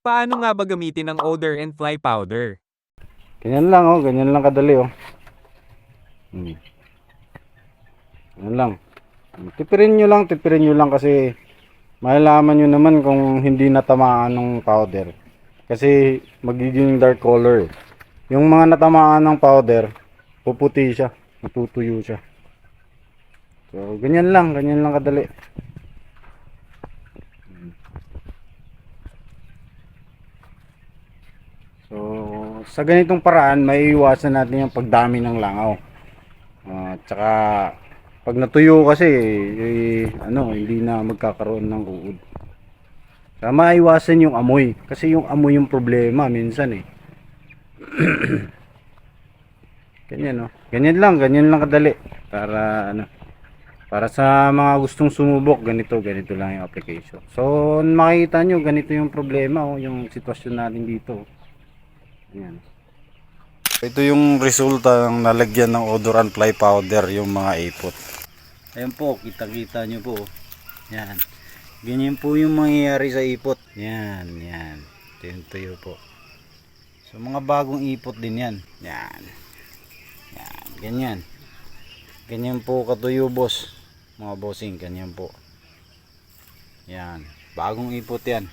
Paano nga ba gamitin ang odor and fly powder? Ganyan lang oh, ganyan lang kadali oh. Ganyan lang. Tipirin nyo lang kasi malalaman nyo naman kung hindi natamaan ng powder. Kasi magiging dark color eh. Yung mga natamaan ng powder, puputi siya, matutuyo siya. So, ganyan lang kadali. So, sa ganitong paraan, maiiwasan natin yung pagdami ng langaw. Tsaka, pag natuyo kasi, hindi na magkakaroon ng uod. Kaya maiwasan yung amoy. Kasi yung amoy yung problema minsan eh. Ganyan oh. Ganyan lang kadali. Para sa mga gustong sumubok, ganito lang yung application. So, makikita nyo, ganito yung problema oh, yung sitwasyon natin dito. Ayan. Ito yung resulta ng nalagyan ng odorant fly powder yung mga ipot. Ayan po, kita-kita nyo po. Yan. Ganyan po yung mangyayari sa ipot. Yan. Tuyo po. So mga bagong ipot din yan. Yan. Ganyan. Ganyan po katuyo boss. Mga bossing, ganyan po. Yan. Bagong ipot yan.